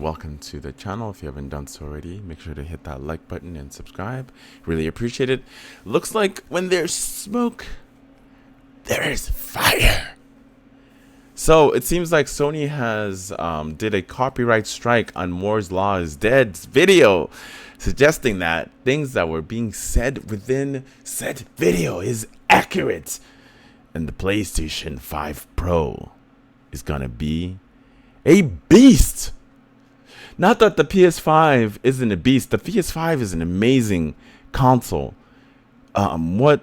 welcome to the channel. If you haven't done so already, make sure to hit that like button and subscribe. Really appreciate it. Looks like when there's smoke, there is fire. So it seems like Sony has did a copyright strike on Moore's Law is Dead's video, suggesting that things that were being said within said video is accurate, and the PlayStation 5 Pro is gonna be a beast. Not that the PS5 isn't a beast. The PS5 is an amazing console. What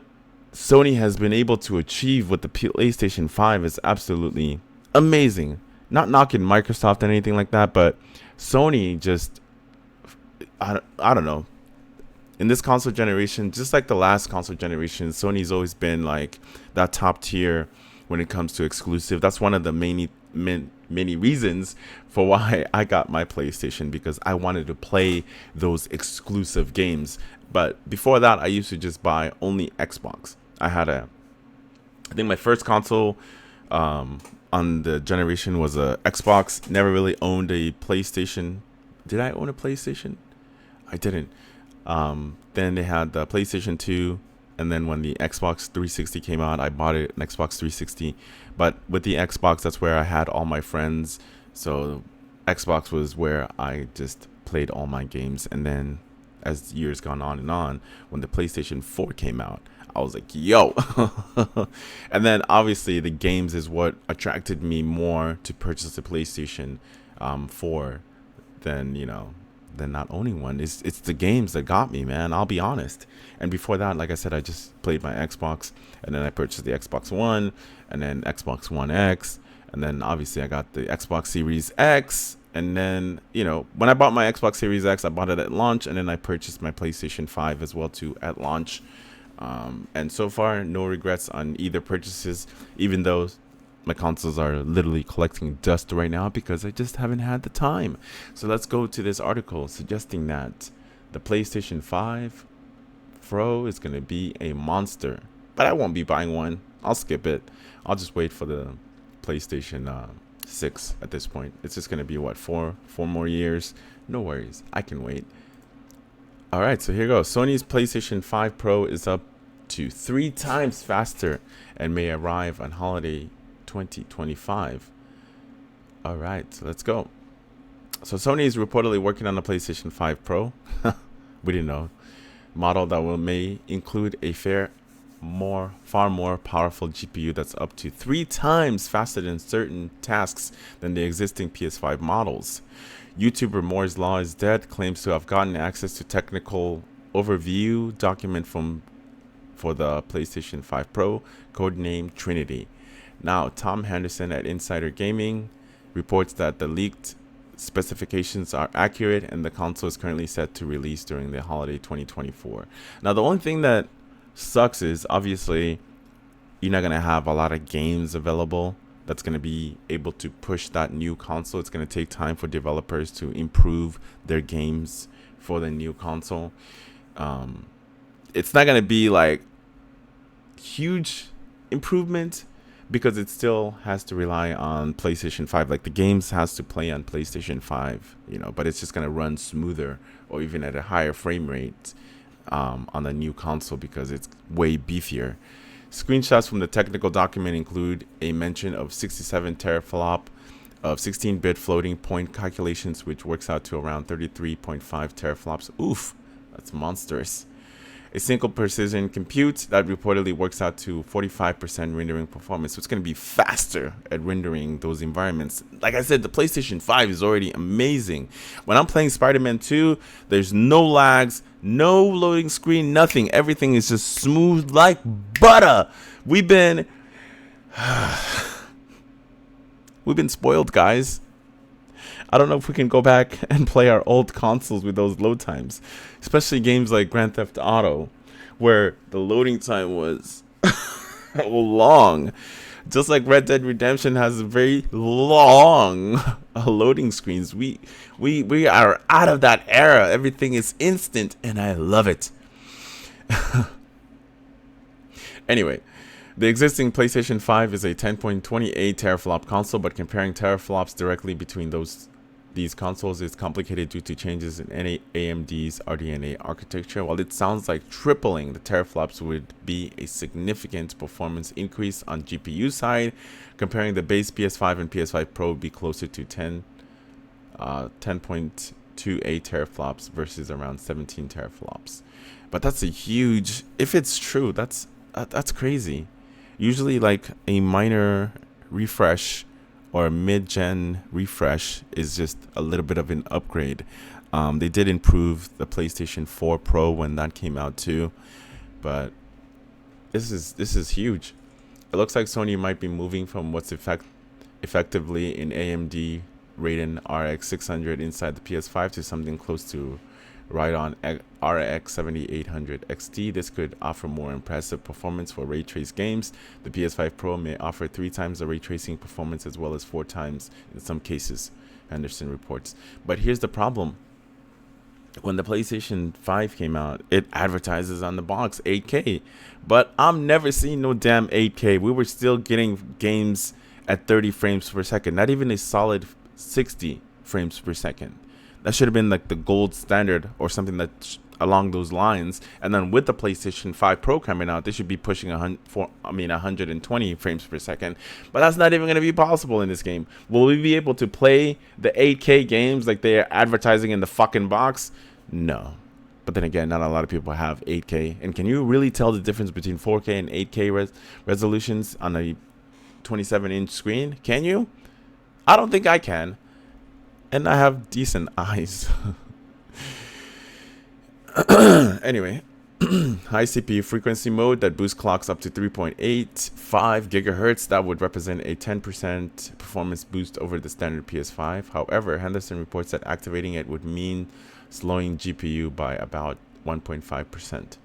Sony has been able to achieve with the PlayStation 5 is absolutely amazing. Not knocking Microsoft or anything like that, but Sony just, I don't know. In this console generation, just like the last console generation, Sony's always been like that top tier when it comes to exclusive. That's one of the many reasons for why I got my PlayStation, because I wanted to play those exclusive games. But before that, I used to just buy only Xbox. I think my first console on the generation was a Xbox. Never really owned a PlayStation. Did I own a PlayStation? I didn't. Then they had the PlayStation 2, and then when the Xbox 360 came out, I bought an Xbox 360. But with the Xbox, that's where I had all my friends. So Xbox was where I just played all my games. And then as years gone on and on, when the PlayStation 4 came out, I was like, yo. And then obviously the games is what attracted me more to purchase the PlayStation 4 than not owning one. It's the games that got me, man. I'll be honest. And before that, like I said, I just played my Xbox, and then I purchased the Xbox One, and then Xbox One X, and then obviously I got the Xbox Series X. And then, when I bought my Xbox Series X, I bought it at launch, and then I purchased my PlayStation 5 as well too at launch. And so far, no regrets on either purchases, even though my consoles are literally collecting dust right now because I just haven't had the time. So let's go to this article suggesting that the PlayStation 5 Pro is going to be a monster. But I won't be buying one. I'll skip it. I'll just wait for the PlayStation 6 at this point. It's just going to be, what, four more years? No worries. I can wait. All right, so here goes. Sony's PlayStation 5 Pro is up to 3 times faster and may arrive on holiday 2025. All right, so let's go. So Sony is reportedly working on the PlayStation 5 Pro. We didn't know. Model that may include a far more powerful GPU that's up to 3 times faster than certain tasks than the existing PS5 models. YouTuber Moore's Law is Dead claims to have gotten access to technical overview document for the PlayStation 5 Pro, codenamed Trinity. Now, Tom Henderson at Insider Gaming reports that the leaked specifications are accurate and the console is currently set to release during the holiday 2024. Now, the only thing that sucks is obviously you're not going to have a lot of games available that's going to be able to push that new console. It's going to take time for developers to improve their games for the new console. It's not going to be like huge improvement because it still has to rely on PlayStation 5. Like the games has to play on PlayStation 5, but it's just going to run smoother or even at a higher frame rate on the new console because it's way beefier. Screenshots from the technical document include a mention of 67 teraflop of 16-bit floating point calculations, which works out to around 33.5 teraflops. Oof, that's monstrous. A single precision compute that reportedly works out to 45% rendering performance. So it's going to be faster at rendering those environments. Like I said, the PlayStation 5 is already amazing. When I'm playing Spider-Man 2, there's no lags, no loading screen, nothing. Everything is just smooth like butter. We've been spoiled, guys. I don't know if we can go back and play our old consoles with those load times, especially games like Grand Theft Auto, where the loading time was long. Just like Red Dead Redemption has very long loading screens. We are out of that era. Everything is instant, and I love it. Anyway, the existing PlayStation 5 is a 10.28 teraflop console, but comparing teraflops directly between those these consoles is complicated due to changes in AMD's RDNA architecture. While it sounds like tripling the teraflops would be a significant performance increase on GPU side, comparing the base PS5 and PS5 Pro would be closer to 10.28 teraflops versus around 17 teraflops. But that's a huge, if it's true, that's crazy. Usually like a minor refresh or a mid-gen refresh is just a little bit of an upgrade. They did improve the PlayStation 4 Pro when that came out too, but this is huge. It looks like Sony might be moving from what's effectively an AMD Radeon RX 600 inside the PS5 to something close to Radeon RX 7800 XT. This could offer more impressive performance for ray trace games. The PS5 Pro may offer 3 times the ray tracing performance as well as 4 times in some cases, Henderson reports. But here's the problem. When the PlayStation 5 came out, it advertises on the box 8K, but I'm never seeing no damn 8K. We were still getting games at 30 frames per second, not even a solid 60 frames per second. That should have been like the gold standard or something that's along those lines. And then with the PlayStation 5 Pro coming out, they should be pushing 120 frames per second. But that's not even going to be possible in this game. Will we be able to play the 8K games like they are advertising in the fucking box? No. But then again, not a lot of people have 8K. And can you really tell the difference between 4K and 8K resolutions on a 27-inch screen? Can you? I don't think I can. And I have decent eyes. Anyway, high CPU frequency mode that boosts clocks up to 3.85 gigahertz. That would represent a 10% performance boost over the standard PS5. However, Henderson reports that activating it would mean slowing GPU by about 1.5%.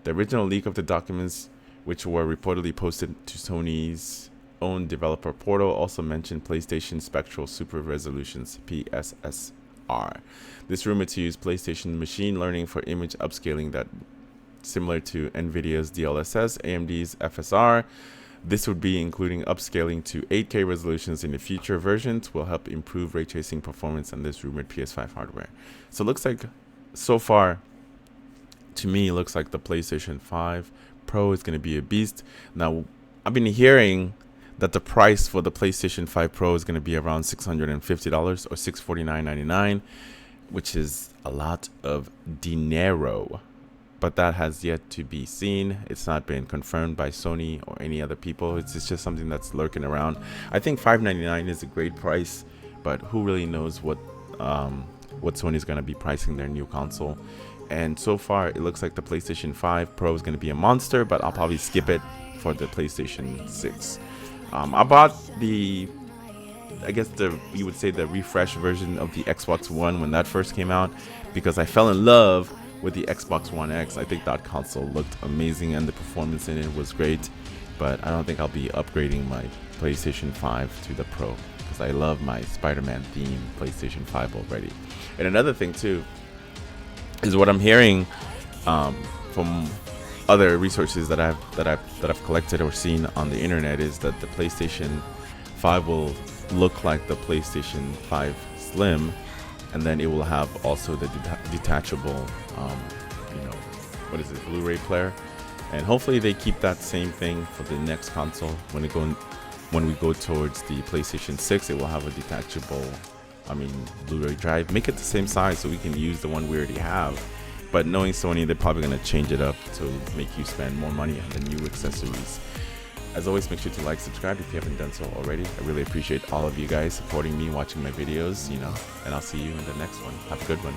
The original leak of the documents, which were reportedly posted to Sony's own developer portal, also mentioned PlayStation Spectral Super Resolutions (PSSR). This rumored to use PlayStation machine learning for image upscaling that similar to Nvidia's DLSS, AMD's FSR. This would be including upscaling to 8K resolutions in the future versions, will help improve ray tracing performance on this rumored PS5 hardware. So it looks like, so far, to me, it looks like the PlayStation 5 Pro is going to be a beast. Now, I've been hearing that the price for the PlayStation 5 Pro is going to be around $650 or $649.99, which is a lot of dinero. But that has yet to be seen. It's not been confirmed by Sony or any other people. It's just something that's lurking around. I think $599 is a great price, but who really knows what Sony's going to be pricing their new console. And so far, it looks like the PlayStation 5 Pro is going to be a monster, but I'll probably skip it for the PlayStation 6. I bought the, I guess you would say the refresh version of the Xbox One when that first came out, because I fell in love with the Xbox One X. I think that console looked amazing and the performance in it was great, but I don't think I'll be upgrading my PlayStation 5 to the Pro because I love my Spider-Man themed PlayStation 5 already. And another thing too is what I'm hearing from other resources that I've collected or seen on the internet is that the PlayStation 5 will look like the PlayStation 5 Slim, and then it will have also the detachable Blu-ray player. And hopefully they keep that same thing for the next console. When we go towards the PlayStation 6, it will have a detachable Blu-ray drive. Make it the same size so we can use the one we already have. But knowing Sony, they're probably going to change it up to make you spend more money on the new accessories. As always, make sure to like, subscribe if you haven't done so already. I really appreciate all of you guys supporting me, watching my videos, and I'll see you in the next one. Have a good one.